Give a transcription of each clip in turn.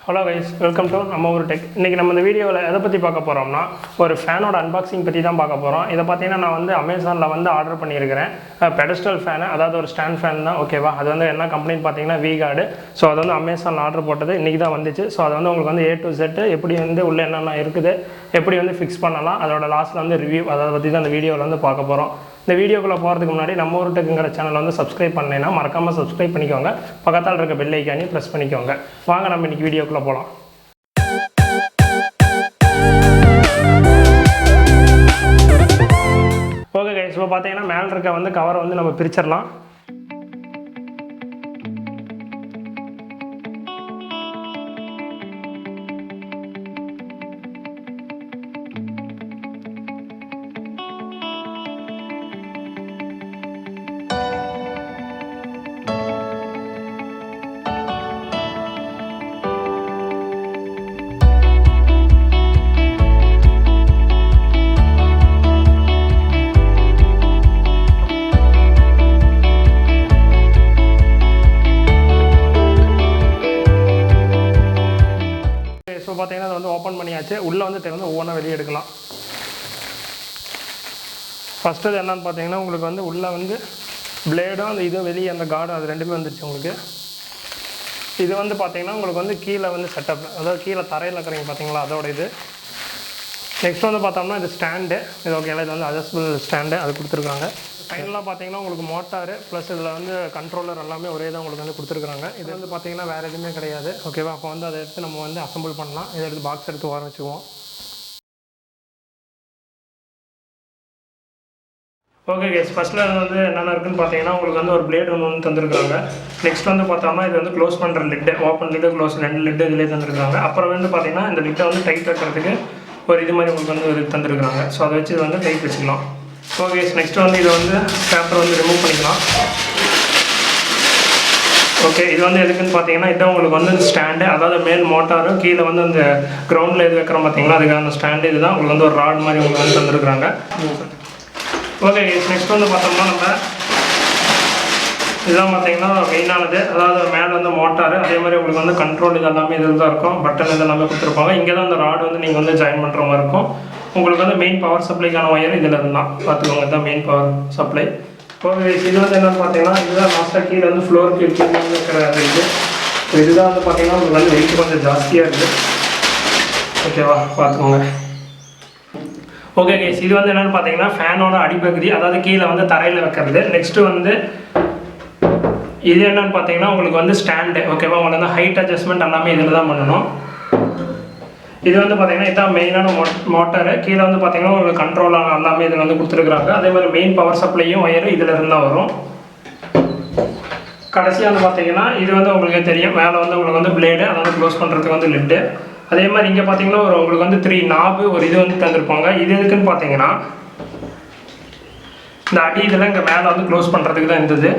Hello guys, welcome to நம்ம ஒரு tech. இன்றைக்கி நம்ம இந்த வீடியோவில் எதை பற்றி பார்க்க போகிறோம்னா ஒரு ஃபேனோட அன்பாக்சிங் பற்றி தான் பார்க்க போகிறோம். இதை பார்த்தீங்கன்னா நான் வந்து அமேசானில் வந்து ஆர்டர் பண்ணியிருக்கிறேன். பெடஸ்டல் ஃபேனு, அதாவது ஒரு ஸ்டாண்ட் ஃபேன் தான். ஓகேவா, அது வந்து என்ன கம்பெனின்னு பார்த்தீங்கன்னா V-Guard. ஸோ அது வந்து அமேசானில் ஆர்டர் போட்டது இன்றைக்கி தான் வந்துச்சு. ஸோ அது வந்து உங்களுக்கு வந்து A to Z எப்படி வந்து உள்ளே என்னென்ன இருக்குது, எப்படி வந்து ஃபிக்ஸ் பண்ணலாம், அதோட லாஸ்ட்டில் வந்து ரிவ்யூ, அதை பற்றி தான் இந்த வீடியோவில் வந்து பார்க்க போகிறோம். இந்த வீடியோக்குள்ளே போகிறதுக்கு முன்னாடி நம்ம ஒரு டெக்குங்கிற சேனல் வந்து சப்ஸ்கிரைப் பண்ணலைன்னா மறக்காமல் சப்ஸ்கிரைப் பண்ணிக்கோங்க. பக்கத்தால் இருக்க பெல் ஐக்கானையும் ப்ரெஸ் பண்ணிக்கோங்க. வாங்க நம்ம இன்றைக்கி வீடியோக்குள்ளே போகலாம். ஓகே கைஸ், இப்போ பார்த்தீங்கன்னா மேலே இருக்க வந்து கவரை வந்து நம்ம பிரிச்சிடலாம். ஸோ பார்த்தீங்கன்னா அதை வந்து ஓப்பன் பண்ணியாச்சு. உள்ளே வந்து திறந்து ஒவ்வொன்றா வெளியே எடுக்கலாம். ஃபஸ்ட்டு இது என்னென்னு பார்த்தீங்கன்னா உங்களுக்கு வந்து உள்ளே வந்து பிளேடும் அந்த இதுவும் வெளியே அந்த கார்டும் அது ரெண்டுமே வந்துருச்சு உங்களுக்கு. இது வந்து பார்த்தீங்கன்னா உங்களுக்கு வந்து கீழே வந்து செட்டப், அதாவது கீழே தரையில் இருக்கிறீங்க பார்த்தீங்களா, அதோட இது. நெக்ஸ்ட் வந்து பார்த்தோம்னா இது ஸ்டாண்டு, இது ஓகே, இது வந்து அட்ஜஸ்டபிள் ஸ்டாண்டு அது கொடுத்துருக்காங்க. ஃபைனலாக பார்த்தீங்கன்னா உங்களுக்கு மோட்டாரு ப்ளஸ் இதில் வந்து கண்ட்ரோலர் எல்லாமே ஒரே தான் உங்களுக்கு வந்து கொடுத்துருக்குறாங்க. இது வந்து பார்த்தீங்கன்னா வேறு எதுவுமே கிடையாது. ஓகேவா, அப்போ வந்து அதை எடுத்து நம்ம வந்து அசம்பிள் பண்ணலாம். இதை எடுத்து பாக்ஸ் எடுத்து வர வச்சுக்குவோம். ஓகே கேஸ், ஃபஸ்ட்டில் வந்து என்னென்ன இருக்குன்னு பார்த்தீங்கன்னா உங்களுக்கு வந்து ஒரு பிளேட் ஒன்று தந்துருக்காங்க. நெக்ஸ்ட் வந்து பார்த்தோம்னா இது வந்து க்ளோஸ் பண்ணுற lid, open lid close 2 lid இதிலே தந்துருக்காங்க. அப்புறம் வந்து பார்த்தீங்கன்னா இந்த லிட்டை வந்து டைட் வைக்கிறதுக்கு ஒரு இது மாதிரி உங்களுக்கு வந்து ஒரு தந்துருக்காங்க. ஸோ அதை வச்சு இது வந்து டைட் வச்சுக்கலாம். ஓகே, நெக்ஸ்ட் வந்து இதை வந்து பேப்பர் வந்து ரிமூவ் பண்ணிக்கலாம். ஓகே, இது வந்து எதுக்குன்னு பார்த்தீங்கன்னா இதான் உங்களுக்கு வந்து ஸ்டாண்டு, அதாவது மேல் மோட்டாரும் கீழே வந்து அந்த கிரவுண்டில் எது வைக்கிறோம் பார்த்தீங்களா, அதுக்கான ஸ்டாண்டு இது தான். உங்களுக்கு வந்து ஒரு ராட் மாதிரி உங்களுக்கு வந்து தந்துருக்குறாங்க. ஓகே, நெக்ஸ்ட் வந்து பார்த்தோம்னா நம்ம இதுதான் பார்த்தீங்கன்னா மெயினானது, அதாவது மேலே வந்து மோட்டாரு, அதே மாதிரி உங்களுக்கு வந்து கண்ட்ரோல் இது எல்லாமே இதில் தான் இருக்கும். பட்டன் இது எல்லாமே கொடுத்துருப்பாங்க. இங்கே தான் அந்த ராடு வந்து நீங்கள் வந்து ஜாயின் பண்ணுற மாதிரி இருக்கும். உங்களுக்கு வந்து மெயின் பவர் சப்ளைக்கான ஒயர் இதில் இருந்தால் பார்த்துக்கோங்க, இதுதான் மெயின் பவர் சப்ளை. ஓகே, இது வந்து என்னென்னு பார்த்தீங்கன்னா இதுதான் லாஸ்ட்டாக கீழே வந்து ஃப்ளோருக்கு கீழே இருக்கிற இது. ஸோ இதுதான் வந்து பார்த்தீங்கன்னா உங்களுக்கு வந்து வெயிட் கொஞ்சம் ஜாஸ்தியாக இருக்குது. ஓகேவா, பார்த்துக்கோங்க. ஓகே கேஸ், இது வந்து என்னென்னு பார்த்தீங்கன்னா ஃபேனோட அடிப்பகுதி, அதாவது கீழே வந்து தரையில் வைக்கிறது. நெக்ஸ்ட்டு வந்து இது என்னென்னு பார்த்தீங்கன்னா உங்களுக்கு வந்து ஸ்டாண்டு. ஓகேவா, உங்களுக்கு வந்து ஹைட் அட்ஜஸ்ட்மெண்ட் எல்லாமே இதில் தான் பண்ணணும். இது வந்து பார்த்தீங்கன்னா இதுதான் மெயினான மோட்டாரு. கீழே வந்து பார்த்தீங்கன்னா உங்களுக்கு கண்ட்ரோலான எல்லாமே இதில் வந்து கொடுத்துருக்குறாங்க. அதே மாதிரி மெயின் பவர் சப்ளையும் ஒயரும் இதில் இருந்தால் வரும். கடைசியாக வந்து பார்த்தீங்கன்னா இது வந்து உங்களுக்கு தெரியும், மேலே வந்து உங்களுக்கு வந்து பிளேடு, அதை வந்து க்ளோஸ் பண்ணுறதுக்கு வந்து லிட்டு. அதே மாதிரி இங்கே பார்த்தீங்கன்னா உங்களுக்கு வந்து 3 நாபு ஒரு இது வந்து தந்துருப்பாங்க. இது எதுக்குன்னு பார்த்தீங்கன்னா இந்த அடி இதெல்லாம் இங்கே மேலே வந்து க்ளோஸ் பண்ணுறதுக்கு தான் இருந்தது.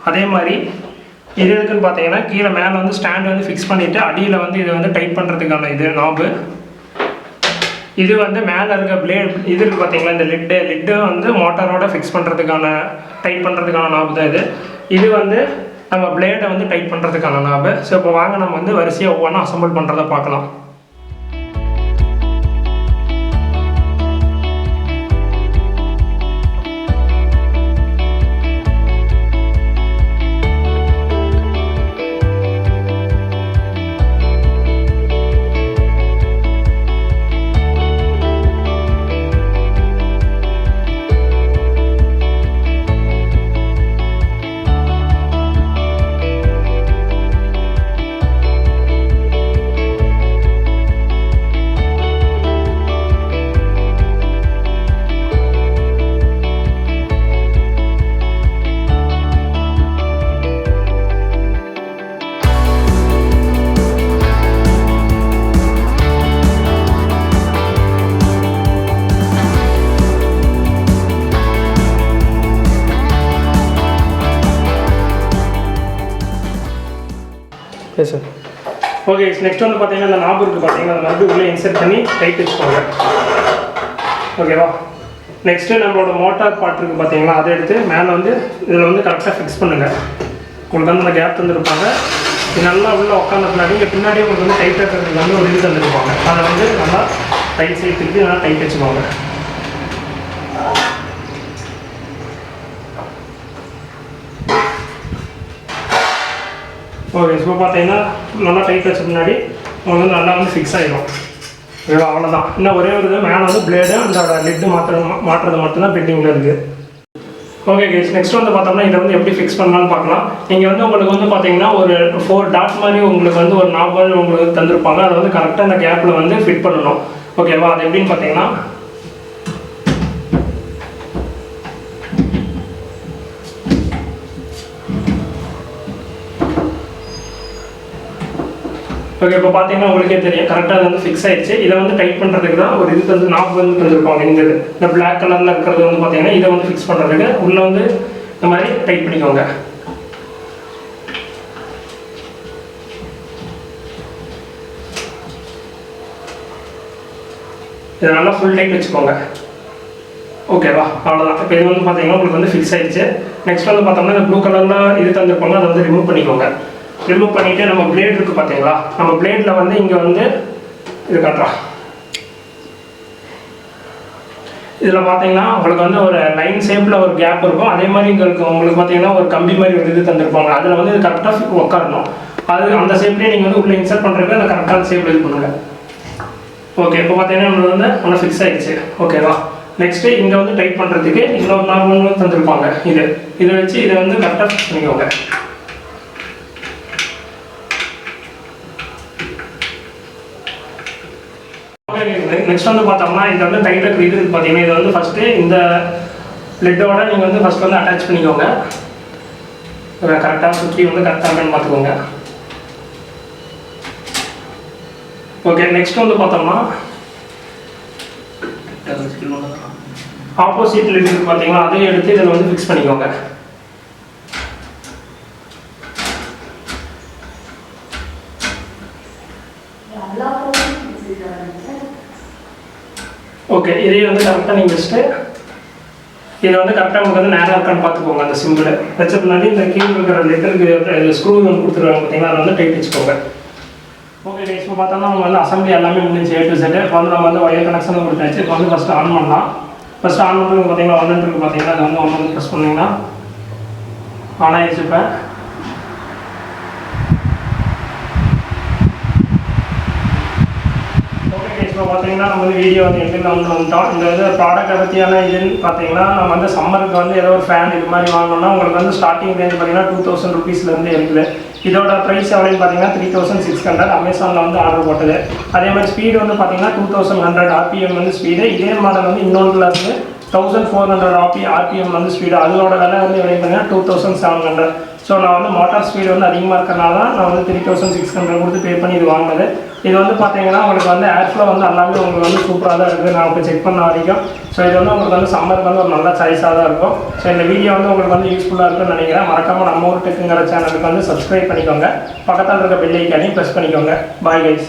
அதே மாதிரி இது எதுக்குன்னு பார்த்தீங்கன்னா கீழே மேலே வந்து ஸ்டாண்டு வந்து ஃபிக்ஸ் பண்ணிவிட்டு அடியில் வந்து இதை வந்து டைட் பண்ணுறதுக்கான இது நாபு. இது வந்து மேலே இருக்க பிளேட் இது இருக்குது பார்த்தீங்களா, இந்த லிட்டு வந்து மோட்டாரோட ஃபிக்ஸ் பண்ணுறதுக்கான டைட் பண்ணுறதுக்கான நாபு தான் இது. இது வந்து நம்ம பிளேடை வந்து டைட் பண்ணுறதுக்கான நாபு. ஸோ இப்போ வாங்க நம்ம வந்து வரிசையாக ஒவ்வொன்றா அசம்பிள் பண்ணுறதை பார்க்கலாம். Yes sir. ஓகே, நெக்ஸ்ட் வந்து பார்த்தீங்கன்னா இந்த நாபு இருக்குது பார்த்தீங்கன்னா அதை வந்து உள்ளே இன்சர்ட் பண்ணி டைட் வச்சுக்கோங்க. ஓகேவா? நெக்ஸ்ட்டு நம்மளோட மோட்டார் பார்ட் இருக்குது பார்த்தீங்களா, அதை எடுத்து மேலே வந்து இதில் வந்து கரெக்டாக ஃபிக்ஸ் பண்ணுங்கள். உங்களுக்கு வந்து அந்த கேப் தந்துருப்பாங்க. இது நல்லா உள்ளே உட்காந்த பின்னாடி இங்கே பின்னாடி உங்களுக்கு வந்து டைட் இருக்கிறதுக்கு வந்து ஒரு இது தந்துருப்பாங்க. அதை வந்து நல்லா டைட் சைட் திருப்பி நல்லா டைட் வச்சுக்கோங்க. ஓகே, ஸோ பார்த்தீங்கன்னா நல்லா டைட் வச்ச முன்னாடி உங்களுக்கு வந்து நல்லா வந்து ஃபிக்ஸ் ஆகிடும். ஓகேவா? அவ்வளோதான். இன்னும் ஒரே ஒரு இது மேலே வந்து பிளேடு அந்த லிட்டு மாற்றுறது மட்டும்தான் பெண்டிங்கில் இருக்குது. ஓகே கேஸ், நெக்ஸ்ட் வந்து பார்த்தோம்னா இதை வந்து எப்படி ஃபிக்ஸ் பண்ணலாம்னு பார்க்கலாம். நீங்கள் வந்து உங்களுக்கு வந்து பார்த்தீங்கன்னா ஒரு 4 டாட் மாதிரி உங்களுக்கு வந்து ஒரு நாப் மாதிரி உங்களுக்கு தந்திருப்பாங்க. அதை வந்து கரெக்டாக அந்த கேப்பில் வந்து ஃபிட் பண்ணணும். ஓகேவா? அது எப்படின்னு பார்த்தீங்கன்னா ஓகே, இப்போ பார்த்தீங்கன்னா உங்களுக்கே தெரியும் கரெக்டாக அது வந்து ஃபிக்ஸ் ஆயிடுச்சு. இதை வந்து டைட் பண்ணுறதுக்கு தான் ஒரு இது வந்து நாப் வந்து தந்துருப்பாங்க. இந்த பிளாக் கலரில் இருக்கிறது வந்து பார்த்தீங்கன்னா இதை வந்து ஃபிக்ஸ் பண்ணுறதுக்கு உள்ளே வந்து இந்த மாதிரி டைட் பண்ணிக்கோங்க. இதை நல்லா ஃபுல் டைட் வச்சுக்கோங்க. ஓகேவா? அவ்வளோதான். இப்போ இது வந்து பார்த்தீங்கன்னா உங்களுக்கு வந்து ஃபிக்ஸ் ஆயிடுச்சு. நெக்ஸ்ட் வந்து பார்த்தோம்னா இந்த ப்ளூ கலரில் இது தந்துருப்பாங்க, அதை வந்து ரிமூவ் பண்ணிக்கோங்க. ரிமூவ் பண்ணிவிட்டு நம்ம பிளேட் இருக்குது பார்த்தீங்களா, நம்ம பிளேடில் வந்து இங்கே வந்து இது காட்டுறோம். இதில் பார்த்தீங்கன்னா உங்களுக்கு வந்து ஒரு லைன் ஷேப்பில் ஒரு கேப் இருக்கும். அதே மாதிரி உங்களுக்கு பார்த்தீங்கன்னா ஒரு கம்பி மாதிரி ஒரு இது தந்துருப்பாங்க. அதில் வந்து இது கரெக்டாக உட்காரணும். அது அந்த ஷேப்லேயே நீங்கள் வந்து உள்ளே இன்சர்ட் பண்ணுறதுக்கு அந்த கரெக்டான ஷேப்பில் இது பண்ணுங்கள். ஓகே, இப்போ பார்த்தீங்கன்னா நம்மளுக்கு வந்து நல்லா ஃபிக்ஸ் ஆகிடுச்சு. ஓகேவா? நெக்ஸ்ட்டு இங்கே வந்து டைட் பண்ணுறதுக்கு இன்னொரு நார்மல் தந்துருப்பாங்க. இதை வச்சு இதை வந்து கரெக்டாக ஃபிக்ஸ் பண்ணிக்கோங்க. நெக்ஸ்ட் வந்து பார்த்தோம்னா இது வந்து டைட்டாக இது பார்த்தீங்கன்னா இதை வந்து ஃபஸ்ட்டு இந்த லிட்டோட நீங்கள் வந்து ஃபஸ்ட் வந்து அட்டாச் பண்ணிக்கோங்க. கரெக்டாக சுற்றி வந்து கரெக்டாக இருக்கான்னு பார்த்துக்கோங்க. ஓகே, நெக்ஸ்ட் வந்து பார்த்தோம்னா ஆப்போசிட் லிட் இருக்குது பார்த்தீங்களா, அதையும் எடுத்து இதில் வந்து ஃபிக்ஸ் பண்ணிக்கோங்க. ஓகே, இதையும் வந்து கரெக்டாக நீங்கள் வச்சுட்டு இதை வந்து கரெக்டாக உங்களுக்கு வந்து நேராக இருக்கான்னு பார்த்துக்கோங்க. அந்த சிம்பிள் வச்ச பின்னாடி இந்த கீழே இருக்கிற லெட்டருக்கு ஸ்க்ரூ வந்து கொடுத்துருவாங்க பார்த்தீங்கன்னா, அதை வந்து டைட் வச்சுக்கோங்க. ஓகே, இப்போ பார்த்தோம்னா நம்ம வந்து அசம்பிளி எல்லாமே முடிஞ்சு A to Z. இப்போ வந்து நம்ம வந்து ஒயர் கனெக்ஷன் கொடுத்தாச்சு. இப்போ வந்து ஃபஸ்ட்டு ஆன் பண்ணலாம். ஃபஸ்ட்டு ஆன் பண்ணுறது பார்த்தீங்கன்னா 1 இருக்குது பார்த்தீங்கன்னா, அது வந்து 1 ப்ரெஸ் பண்ணிங்கன்னா ஆன் ஆகிடுச்சு. இப்போ பார்த்தீங்கன்னா நம்ம வந்து வீடியோ வந்து எண்டில் வந்துட்டோம். இந்த இது ப்ராடக்ட்டை பற்றியான இதுன்னு பார்த்தீங்கன்னா நம்ம வந்து சம்மருக்கு வந்து ஏதோ ஒரு ஃபேன் இது மாதிரி வாங்கணும்னா உங்களுக்கு வந்து ஸ்டார்டிங் ரேஞ்ச் பார்த்தீங்கன்னா 2000 rupeesலேருந்து இருக்குது. இதோட ப்ரைஸ் எவ்வளோன்னு பார்த்தீங்கன்னா 3600. அமேசானில் வந்து ஆர்டர் போட்டது. அதே மாதிரி ஸ்பீடு வந்து பார்த்தீங்கன்னா 2100 RPM வந்து ஸ்பீடு. இதே மாடல் வந்து இன்னொன்றில் இருந்து 1400 RPM வந்து ஸ்பீடு. அதோட விலை வந்து எவ்வளோ பார்த்தீங்கன்னா 2700. ஸோ நான் வந்து மோட்டார் ஸ்பீடு வந்து அதிகமாக இருக்கிறனால தான் நான் வந்து 3600 கொடுத்து பே பண்ணி இது வாங்கினது. இது வந்து பார்த்தீங்கன்னா உங்களுக்கு வந்து ஏர்ஃப்ளோ வந்து எல்லாமே உங்களுக்கு வந்து சூப்பராக தான் இருக்குது. நான் இப்போ செக் பண்ண வரைக்கும். ஸோ இது வந்து உங்களுக்கு வந்து சம்மருக்கு வந்து ஒரு நல்ல சாய்ஸாக தான் இருக்கும். ஸோ இந்த வீடியோ வந்து உங்களுக்கு வந்து யூஸ்ஃபுல்லாக இருக்குன்னு நினைக்கிறேன். மறக்காமல் நம்ம ஊர் டெக்குங்கிற சேனலுக்கு வந்து சப்ஸ்கிரைப் பண்ணிக்கோங்க. பக்கத்தில் இருக்க பெல் ஐக்கானையும் ப்ரெஸ் பண்ணிக்கோங்க. Bye guys.